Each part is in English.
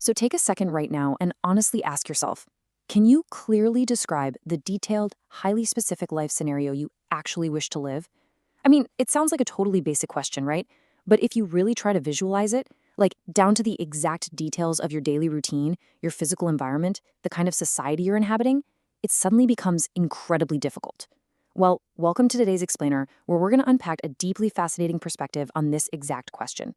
So take a second right now and honestly ask yourself, can you clearly describe the detailed, highly specific life scenario you actually wish to live? I mean, it sounds like a totally basic question, right? But if you really try to visualize it, like down to the exact details of your daily routine, your physical environment, the kind of society you're inhabiting, it suddenly becomes incredibly difficult. Well, welcome to today's Explainer, where we're going to unpack a deeply fascinating perspective on this exact question.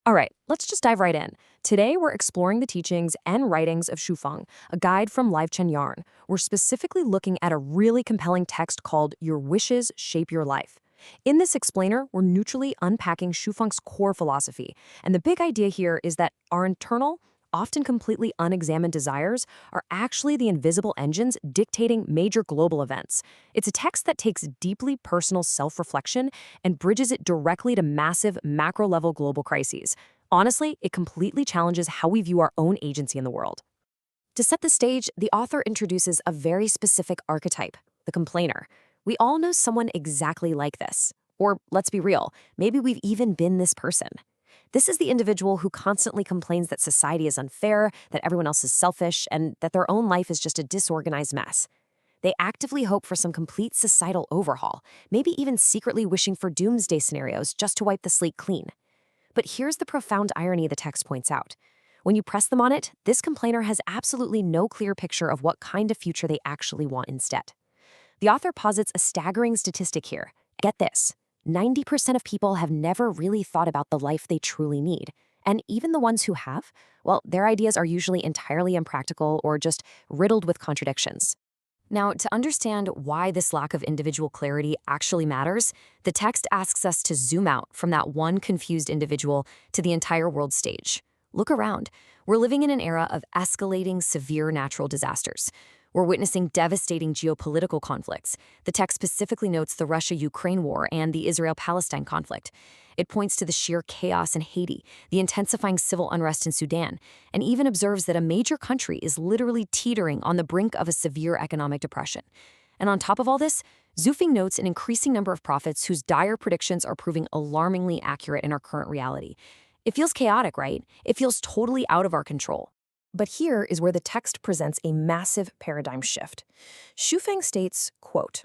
All right, let's just dive right in. Today, we're exploring the teachings and writings of Shufeng, a guide from Live Chen Yarn. We're specifically looking at a really compelling text called Your Wishes Shape Your Life. In this explainer, we're neutrally unpacking Shufeng's core philosophy. And the big idea here is that our internal, often completely unexamined desires are actually the invisible engines dictating major global events. It's a text that takes deeply personal self-reflection and bridges it directly to massive macro-level global crises. Honestly, it completely challenges how we view our own agency in the world. To set the stage, the author introduces a very specific archetype, the complainer. We all know someone exactly like this. Or, let's be real, maybe we've even been this person. This is the individual who constantly complains that society is unfair, that everyone else is selfish, and that their own life is just a disorganized mess. They actively hope for some complete societal overhaul, maybe even secretly wishing for doomsday scenarios just to wipe the slate clean. But here's the profound irony the text points out. When you press them on it, this complainer has absolutely no clear picture of what kind of future they actually want instead. The author posits a staggering statistic here. Get this. 90% of people have never really thought about the life they truly need. And even the ones who have, well, their ideas are usually entirely impractical or just riddled with contradictions. Now, to understand why this lack of individual clarity actually matters, the text asks us to zoom out from that one confused individual to the entire world stage. Look around. We're living in an era of escalating severe natural disasters. We're witnessing devastating geopolitical conflicts. The text specifically notes the Russia-Ukraine war and the Israel-Palestine conflict. It points to the sheer chaos in Haiti, the intensifying civil unrest in Sudan, and even observes that a major country is literally teetering on the brink of a severe economic depression. And on top of all this, Zufing notes an increasing number of prophets whose dire predictions are proving alarmingly accurate in our current reality. It feels chaotic, right? It feels totally out of our control. But here is where the text presents a massive paradigm shift. Shufeng states, quote,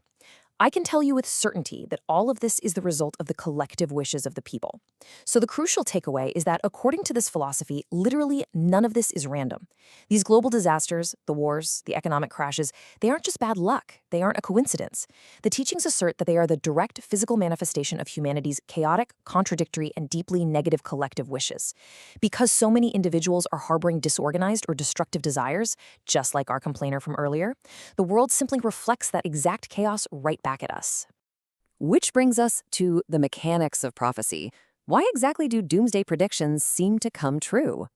I can tell you with certainty that all of this is the result of the collective wishes of the people. So the crucial takeaway is that according to this philosophy, literally none of this is random. These global disasters, the wars, the economic crashes, they aren't just bad luck. They aren't a coincidence. The teachings assert that they are the direct physical manifestation of humanity's chaotic, contradictory, and deeply negative collective wishes. Because so many individuals are harboring disorganized or destructive desires, just like our complainer from earlier, the world simply reflects that exact chaos right back at us. Which brings us to the mechanics of prophecy. Why exactly do doomsday predictions seem to come true?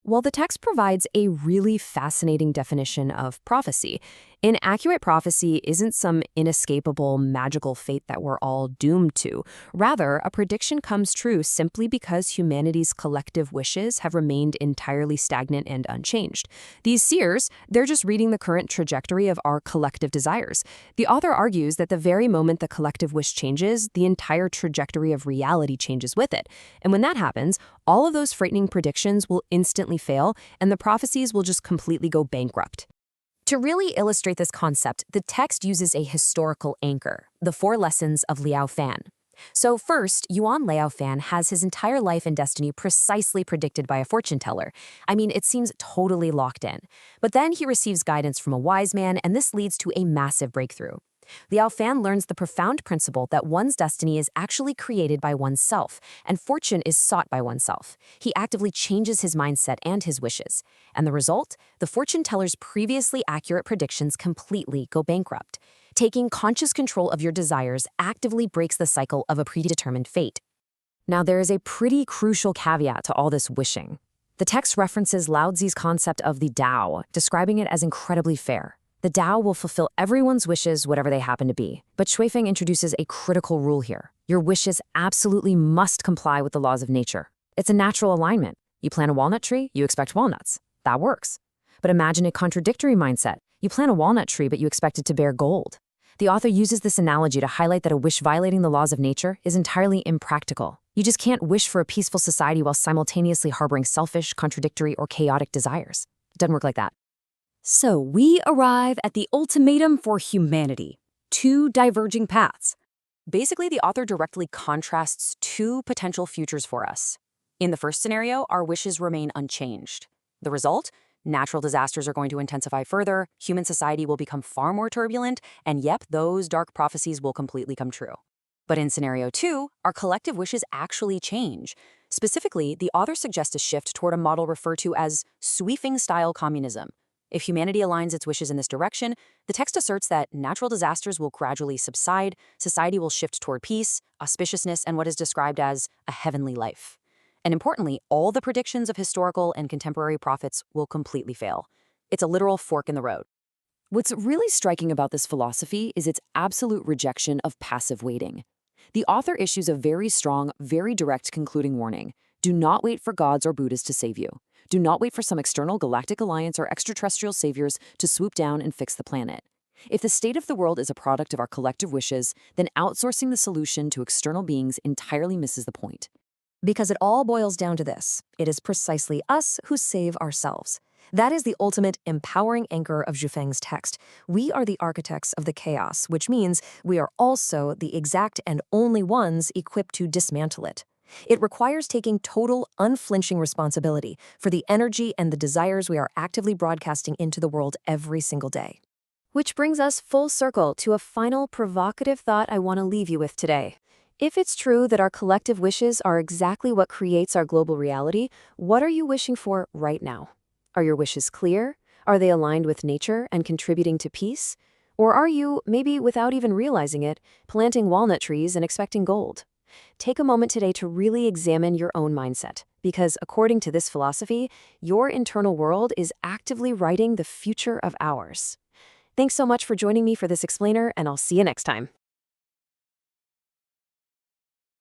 Well, the text provides a really fascinating definition of prophecy. An accurate prophecy isn't some inescapable magical fate that we're all doomed to. Rather, a prediction comes true simply because humanity's collective wishes have remained entirely stagnant and unchanged. These seers, they're just reading the current trajectory of our collective desires. The author argues that the very moment the collective wish changes, the entire trajectory of reality changes with it. And when that happens, all of those frightening predictions will instantly fail, and the prophecies will just completely go bankrupt. To really illustrate this concept, the text uses a historical anchor, the 4 lessons of Liao Fan. So first, Yuan Liao Fan has his entire life and destiny precisely predicted by a fortune teller. I mean, it seems totally locked in. But then he receives guidance from a wise man, and this leads to a massive breakthrough. Liao Fan learns the profound principle that one's destiny is actually created by oneself, and fortune is sought by oneself. He actively changes his mindset and his wishes. And the result? The fortune teller's previously accurate predictions completely go bankrupt. Taking conscious control of your desires actively breaks the cycle of a predetermined fate. Now, there is a pretty crucial caveat to all this wishing. The text references Lao Tzu's concept of the Tao, describing it as incredibly fair. The Tao will fulfill everyone's wishes, whatever they happen to be. But Shuifeng introduces a critical rule here. Your wishes absolutely must comply with the laws of nature. It's a natural alignment. You plant a walnut tree, you expect walnuts. That works. But imagine a contradictory mindset. You plant a walnut tree, but you expect it to bear gold. The author uses this analogy to highlight that a wish violating the laws of nature is entirely impractical. You just can't wish for a peaceful society while simultaneously harboring selfish, contradictory, or chaotic desires. It doesn't work like that. So we arrive at the ultimatum for humanity. Two diverging paths. Basically, the author directly contrasts two potential futures for us. In the first scenario, our wishes remain unchanged. The result? Natural disasters are going to intensify further, human society will become far more turbulent, and yep, those dark prophecies will completely come true. But in scenario 2, our collective wishes actually change. Specifically, the author suggests a shift toward a model referred to as sweeping-style communism. If humanity aligns its wishes in this direction, the text asserts that natural disasters will gradually subside, society will shift toward peace, auspiciousness, and what is described as a heavenly life. And importantly, all the predictions of historical and contemporary prophets will completely fail. It's a literal fork in the road. What's really striking about this philosophy is its absolute rejection of passive waiting. The author issues a very strong, very direct concluding warning. Do not wait for gods or Buddhas to save you. Do not wait for some external galactic alliance or extraterrestrial saviors to swoop down and fix the planet. If the state of the world is a product of our collective wishes, then outsourcing the solution to external beings entirely misses the point. Because it all boils down to this. It is precisely us who save ourselves. That is the ultimate empowering anchor of Xu text. We are the architects of the chaos, which means we are also the exact and only ones equipped to dismantle it. It requires taking total, unflinching responsibility for the energy and the desires we are actively broadcasting into the world every single day. Which brings us full circle to a final provocative thought I want to leave you with today. If it's true that our collective wishes are exactly what creates our global reality, what are you wishing for right now? Are your wishes clear? Are they aligned with nature and contributing to peace? Or are you, maybe without even realizing it, planting walnut trees and expecting gold? Take a moment today to really examine your own mindset, because according to this philosophy, your internal world is actively writing the future of ours. Thanks so much for joining me for this explainer, and I'll see you next time.